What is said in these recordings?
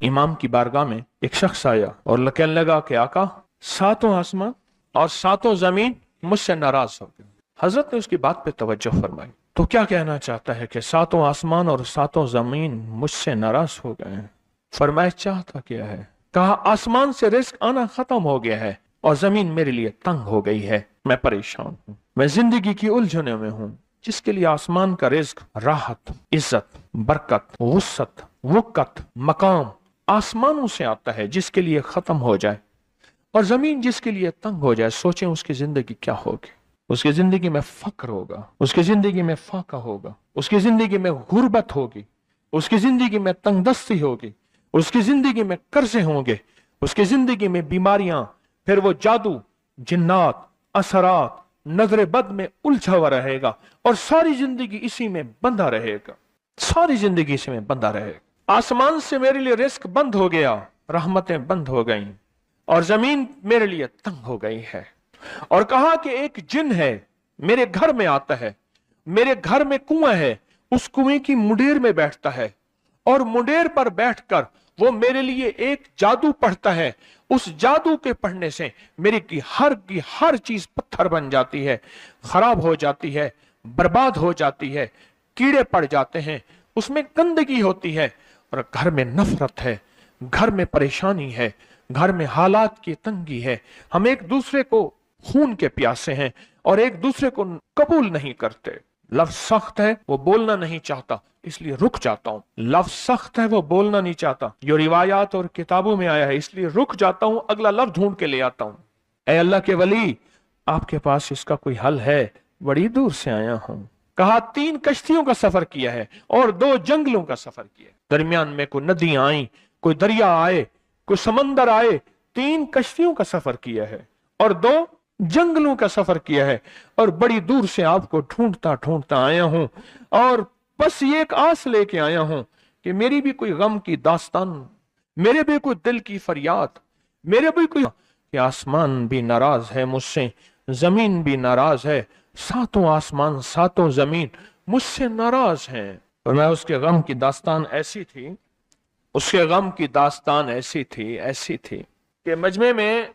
इमाम की बारगाह में एक शख्स आया और कहने लगा कि आका, सातों आसमान और सातों जमीन मुझसे नाराज हो गए। हजरत ने उसकी बात पे तवज्जो फरमाई, तो क्या कहना चाहता है कि सातों आसमान और सातों जमीन मुझसे नाराज हो गए हैं? फरमाया चाहता क्या है? कहा आसमान से रिस्क आना खत्म हो गया है और जमीन मेरे लिए तंग हो गई है, मैं परेशान हूँ, मैं जिंदगी की उलझनों में हूँ। जिसके लिए आसमान का रिस्क राहत, इज्जत, बरकत, वुसत, वुकत, मकाम आसमानों से आता है, जिसके लिए खत्म हो जाए और जमीन जिसके लिए तंग हो जाए, सोचें उसकी जिंदगी क्या होगी। उसकी जिंदगी में फक्र होगा, उसकी जिंदगी में फाका होगा, उसकी जिंदगी में गुर्बत होगी, उसकी जिंदगी में तंगदस्ती होगी, उसकी जिंदगी में कर्जे होंगे, उसकी जिंदगी में बीमारियां, फिर वो जादू, जिन्नात, असरात, नजर बद में उलझा हुआ रहेगा और सारी जिंदगी इसी में बंधा रहेगा, सारी जिंदगी इसी में बंधा रहेगा। आसमान से मेरे लिए रिस्क बंद हो गया, रहमतें बंद हो गई और जमीन मेरे लिए तंग हो गई है। और कहा कि एक जिन है मेरे घर में आता है, मेरे घर में कुआं है, उस कुएं की मुंडेर में बैठता है और मुंडेर पर बैठकर वो मेरे लिए एक जादू पढ़ता है। उस जादू के पढ़ने से मेरी की हर चीज पत्थर बन जाती है, खराब हो जाती है, बर्बाद हो जाती है, कीड़े पड़ जाते हैं, उसमें गंदगी होती है और घर में नफरत है, घर में परेशानी है, घर में हालात की तंगी है। हम एक दूसरे को खून के प्यासे हैं और एक दूसरे को कबूल नहीं करते। लफ्ज सख्त है, वो बोलना नहीं चाहता, इसलिए रुक जाता हूं। लफ्ज सख्त है, वो बोलना नहीं चाहता, जो रिवायात और किताबों में आया है, इसलिए रुक जाता हूं, अगला लफ्ज ढूंढ के ले आता हूं। ऐ अल्लाह के वली, आपके पास इसका कोई हल है? बड़ी दूर से आया हूं। कहा 3 कश्तियों का सफर किया है और 2 जंगलों का सफर किया, दरमियान में कोई नदियां आई, कोई दरिया आए, कोई समंदर आए, 3 कश्तियों का सफर किया है और 2 जंगलों का सफर किया है और बड़ी दूर से आपको ढूंढता ढूंढता आया हूं और बस ये एक आस लेके आया हूं कि मेरी भी कोई गम की दास्तान, मेरे भी कोई दिल की फरियाद, मेरे भी कोई, कि आसमान भी नाराज है मुझसे, जमीन भी नाराज है, सातों आसमान सातों जमीन मुझसे नाराज हैं। और मैं उसके गम की दास्तान ऐसी थी, उसके गम की दास्तान ऐसी थी कि मजमे में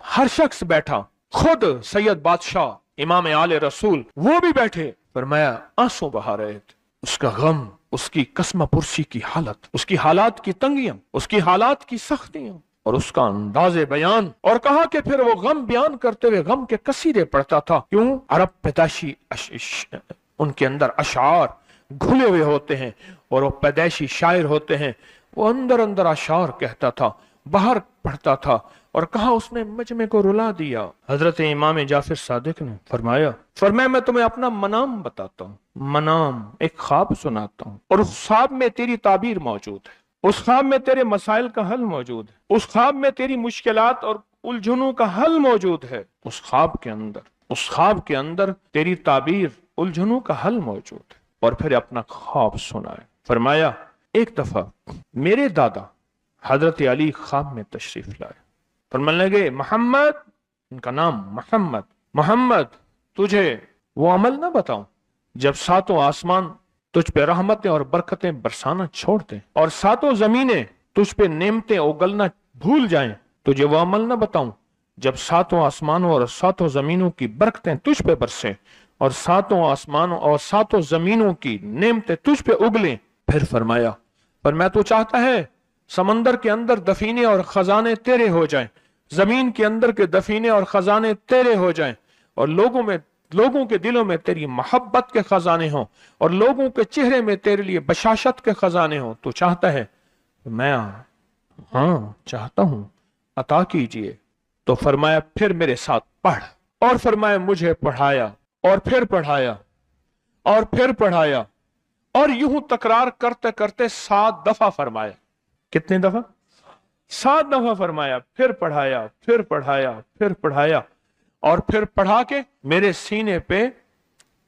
हर शख्स बैठा, खुद सैयद बादशाह इमाम आले रसूल वो भी बैठे, फरमाया आंसू बहा रहे थे। उसका गम, उसकी कसम पुरसी की हालत, उसकी हालात की तंगियां, उसकी हालात की सख्तियां और उसका अंदाजे बयान। और कहा कि फिर वो गम बयान करते हुए गम के कसीदे पढ़ता था। क्यों? अरब पैदाशी उनके अंदर अशार घुले हुए होते हैं और वो पैदाइशी शायर होते हैं। वो अंदर अंदर अशार कहता था, बाहर पढ़ता था। और कहा उसने मजमे को रुला दिया। हजरत इमाम जाफर सादिक ने फरमाया मैं तुम्हें अपना मनाम बताता हूँ, मनाम एक ख्वाब सुनाता हूँ और उस ख्वाब में तेरी ताबीर मौजूद है, उस ख्वाब में तेरे मसाइल का हल मौजूद है, उस ख्वाब में तेरी मुश्किलात और उलझनों का हल मौजूद है, उस ख्वाब के अंदर तेरी ताबीर, उलझनों का हल मौजूद है। और फिर अपना ख्वाब सुनाए। फरमाया एक दफा मेरे दादा हजरत अली ख्वाब में तशरीफ लाए, फरमाने लगे मोहम्मद, उनका नाम मोहम्मद, तुझे वो अमल ना बताऊं जब सातों आसमान तुझ पे रहमतें और बरकतें बरसाना छोड़ दें और सातों जमीनें तुझ पे नेमतें उगलना भूल जाएं? तुझे वो अमल ना बताऊं जब सातों आसमानों और सातों जमीनों की बरकतें तुझ पे बरसें और सातों आसमानों और सातों जमीनों की नेमतें तुझ पे उगलें? फिर फरमाया, पर मैं तो चाहता है समंदर के अंदर दफीने और खजाने तेरे हो जाएं, जमीन के अंदर के दफीने और खजाने तेरे हो जाएं और लोगों के दिलों में तेरी मोहब्बत के खजाने हों और लोगों के चेहरे में तेरे लिए बशाशत के खजाने हों। तो चाहता है? मैं हाँ चाहता हूं, अता कीजिए। तो फरमाया फिर मेरे साथ पढ़। और फरमाया मुझे पढ़ाया और फिर पढ़ाया और फिर पढ़ाया और यूं तकरार करते करते 7 दफा फरमाया। कितने दफा? 7 दफा फरमाया। फिर पढ़ाया, फिर पढ़ाया, फिर पढ़ाया और फिर पढ़ा के मेरे सीने पे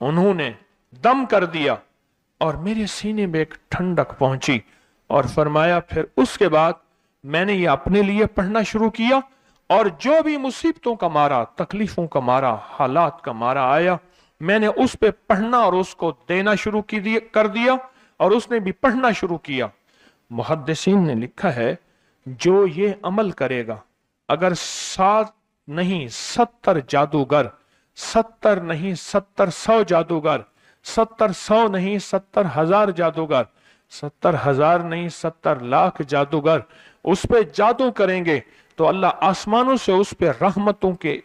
उन्होंने दम कर दिया और मेरे सीने में एक ठंडक पहुंची। और फरमाया फिर उसके बाद मैंने ये अपने लिए पढ़ना शुरू किया और जो भी मुसीबतों का मारा, तकलीफों का मारा, हालात का मारा आया, मैंने उस पे पढ़ना और उसको देना शुरू कर दिया और उसने भी पढ़ना शुरू किया। मुहद्दिसीन ने लिखा है जो ये अमल करेगा, अगर 7 नहीं 70 जादूगर, 70 नहीं 70 जादूगर, 70 नहीं 70,000 जादूगर, 70,000 नहीं 70 लाख जादूगर उस पे जादू करेंगे, तो अल्लाह आसमानों से उस पे रहमतों के,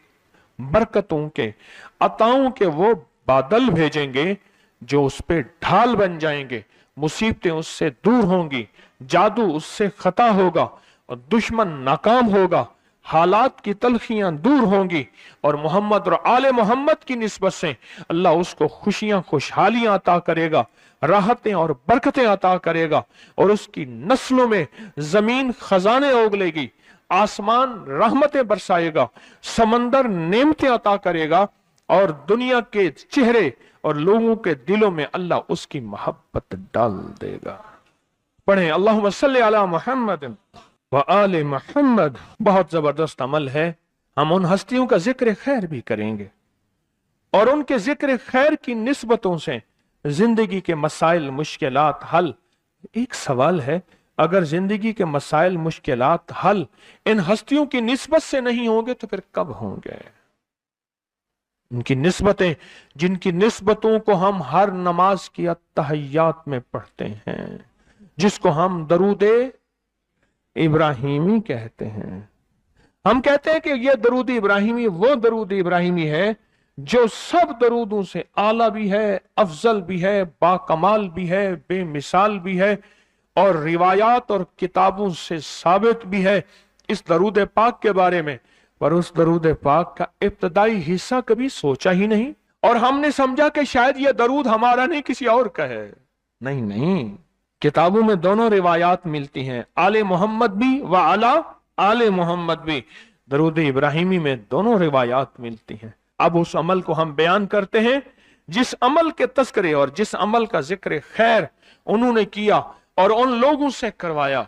बरकतों के, अताओं के वो बादल भेजेंगे जो उस पे ढाल बन जाएंगे। मुसीबतें उससे दूर होंगी, जादू उससे खता होगा और दुश्मन नाकाम होगा, हालात की तलखियां दूर होंगी और मोहम्मद और आले मोहम्मद की निस्बत से अल्लाह उसको खुशियां, खुशहालियां अता करेगा, राहतें और बरकतें अता करेगा और उसकी नस्लों में जमीन खजाने उगलेगी, आसमान रहमतें बरसाएगा, समंदर नेमतें अता करेगा और दुनिया के चेहरे और लोगों के दिलों में अल्लाह उसकी मोहब्बत डाल देगा। पढ़े अल्लाहुम्मा सल्ली अला मुहम्मद व आले मुहम्मद। बहुत जबरदस्त अमल है। हम उन हस्तियों का जिक्र खैर भी करेंगे और उनके जिक्र खैर की निस्बतों से जिंदगी के मसाइल, मुश्किलात हल। एक सवाल है, अगर जिंदगी के मसाइल, मुश्किलात हल इन हस्तियों की निस्बत से नहीं होंगे तो फिर कब होंगे? उनकी निस्बतें, जिनकी निस्बतों को हम हर नमाज की अत्तहियात में पढ़ते हैं, जिसको हम दरूदे इब्राहिमी कहते हैं। हम कहते हैं कि यह दरूद इब्राहिमी वो दरूद इब्राहिमी है जो सब दरूदों से आला भी है, अफजल भी है, बाकमाल भी है, बेमिसाल भी है और रिवायात और किताबों से साबित भी है इस दरूद पाक के बारे में। पर उस दरूद पाक का इब्तदाई हिस्सा कभी सोचा ही नहीं और हमने समझा कि शायद यह दरूद हमारा नहीं, किसी और का है। नहीं नहीं, किताबों में दोनों रिवायात मिलती हैं, आले मोहम्मद भी व आला आले मोहम्मद भी। दरूद इब्राहिमी में दोनों रिवायात मिलती हैं। अब उस अमल को हम बयान करते हैं जिस अमल के तस्करे और जिस अमल का जिक्र खैर उन्होंने किया और उन लोगों से करवाया,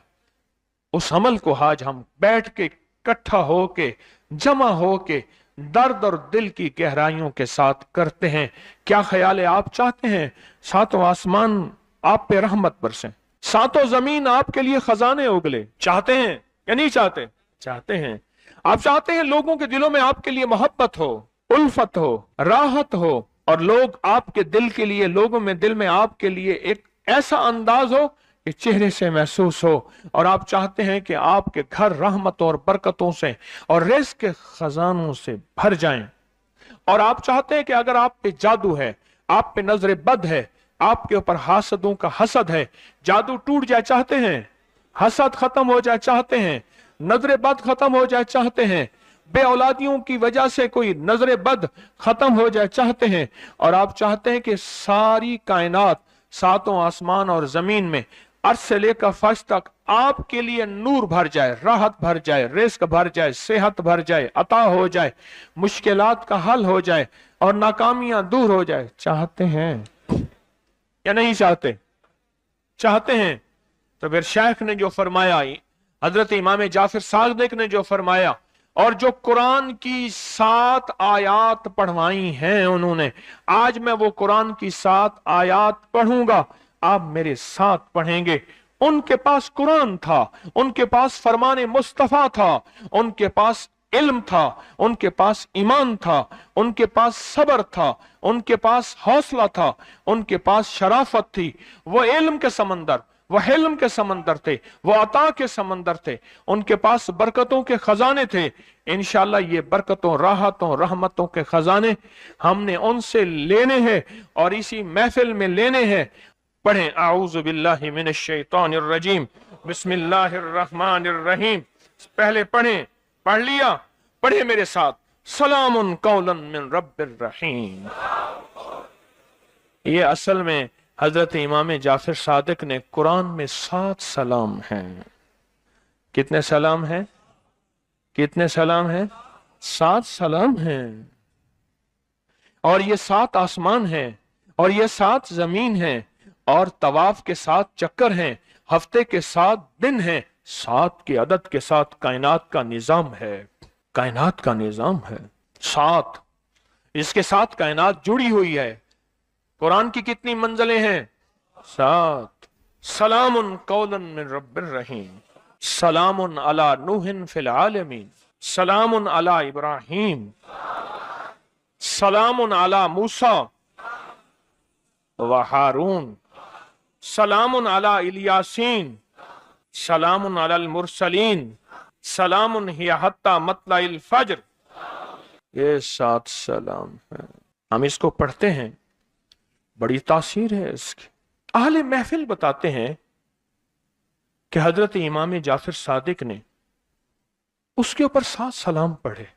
उस अमल को आज हम बैठ के इकट्ठा होके, जमा होके, दर्द और दिल की गहराइयों के साथ करते हैं। क्या ख्याल है? आप चाहते हैं सातों आसमान आप पे रहमत बरसे, सातों जमीन आपके लिए खजाने उगले? चाहते हैं या नहीं चाहते? चाहते हैं। आप चाहते हैं लोगों के दिलों में आपके लिए मोहब्बत हो, उल्फत हो, राहत हो और लोग आपके दिल के लिए, लोगों में दिल में आपके लिए एक ऐसा अंदाज हो कि चेहरे से महसूस हो। और आप चाहते हैं कि आपके घर रहमतों और बरकतों से और रिज़्क़ के खजानों से भर जाएं। और आप चाहते हैं कि अगर आप पे जादू है, आप पे नजर बद है, आपके ऊपर हासदों का हसद है, जादू टूट जाए चाहते हैं, हसद खत्म हो जाए चाहते हैं, नजर बद खत्म हो जाए चाहते हैं, बे औलादियों की वजह से कोई नजर बद खत्म हो जाए चाहते हैं, और आप चाहते हैं कि सारी कायनात, सातों आसमान और जमीन में अर्श से लेकर फर्श तक आपके लिए नूर भर जाए, राहत भर जाए, रिज़्क़ भर जाए, सेहत भर जाए, अता हो जाए, मुश्किलात का हल हो जाए और नाकामियां दूर हो जाए। चाहते हैं या नहीं चाहते? चाहते हैं। तो फिर शेख ने जो फरमाया, हजरत इमाम जाफर सादिक ने जो फरमाया और जो कुरान की 7 आयात पढ़वाई हैं उन्होंने, आज मैं वो कुरान की 7 आयात पढ़ूंगा, आप मेरे साथ पढ़ेंगे। उनके पास कुरान था, उनके पास फरमाने मुस्तफा था, उनके पास इल्म था, उनके पास ईमान था, उनके पास सब्र था, उनके पास हौसला था, उनके पास शराफत थी। वो इल्म के समंदर, वो हिल्म के समंदर थे, वो अता के समंदर थे, उनके पास बरकतों के खजाने थे। इंशाअल्लाह ये बरकतों, राहतों, रहमतों के खजाने हमने उनसे लेने हैं और इसी महफिल में लेने हैं। पढ़ें आऊज़ु बिल्लाहि मिनश शैतानिर रजीम, बिस्मिल्लाहिर रहमानिर रहीम। पहले पढ़ें, पढ़ लिया? पढ़े मेरे साथ, सलामुन कौलन मिन रब्बिर रहीम। ये असल में हजरत इमाम जाफर सादिक ने कुरान में 7 सलाम हैं। कितने सलाम हैं? कितने सलाम हैं? 7 सलाम हैं। और ये 7 आसमान हैं और ये 7 जमीन हैं और तवाफ के 7 चक्कर हैं, हफ्ते के 7 दिन हैं, 7 के अदद के साथ कायनात का निजाम है। कायनात का निजाम है 7, इसके साथ कायनात जुड़ी हुई है। कुरान की कितनी मंजिलें हैं? 7। सलामुन कौलन मिन रब्बिर रहीम। सलामुन अला नूहिन फिल आलमीन, सलामुन अला इब्राहीम, सलामुन अला मूसा व हारून, सलामुन अला इलियासीन, सलामुन अलल मुरसलीन, सलामुन हिया हत्ता मतलाइल फज्र। ये 7 सलाम है। हम इसको पढ़ते हैं, बड़ी तासीर है इसकी। अहले महफिल बताते हैं कि हजरत इमाम जाफर सादिक ने उसके ऊपर 7 सलाम पढ़े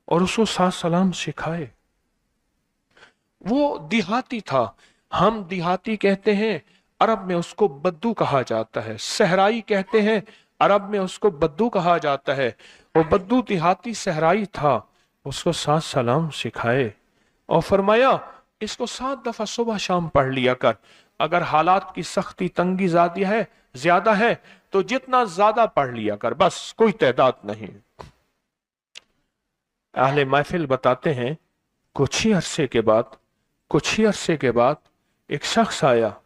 और उसको 7 सलाम सिखाए। वो देहाती था, हम देहाती कहते हैं, अरब में उसको बद्दू कहा जाता है। सहराई कहते हैं, अरब में उसको बद्दू कहा जाता है। वो बद्दू देहाती सहराई था, उसको 7 सलाम सिखाए और फरमाया इसको 7 दफा सुबह शाम पढ़ लिया कर। अगर हालात की सख्ती तंगी ज्यादा है तो जितना ज्यादा पढ़ लिया कर, बस कोई तादाद नहीं। अहले महफिल बताते हैं कुछ ही अरसे के बाद एक शख्स आया,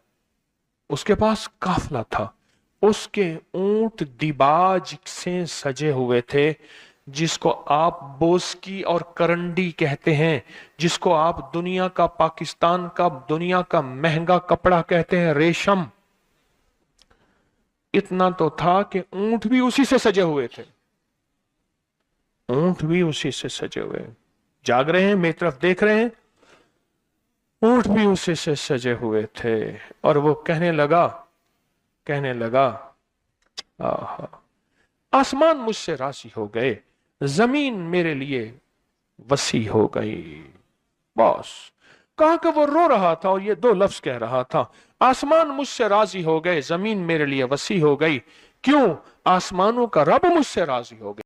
उसके पास काफला था, उसके ऊंट दिबाज से सजे हुए थे, जिसको आप बोस्की और करंडी कहते हैं, जिसको आप दुनिया का, पाकिस्तान का दुनिया का महंगा कपड़ा कहते हैं, रेशम। इतना तो था कि ऊंट भी उसी से सजे हुए थे, ऊंट भी उसी से सजे हुए। जाग रहे हैं, मेरी तरफ देख रहे हैं, ऊंट भी उसी से सजे हुए थे। और वो कहने लगा आहा, आसमान मुझसे राजी हो गए, जमीन मेरे लिए वसी हो गई। बस कहा कि वो रो रहा था और ये 2 लफ्ज कह रहा था, आसमान मुझसे राजी हो गए, जमीन मेरे लिए वसी हो गई। क्यों? आसमानों का रब मुझसे राजी हो गया।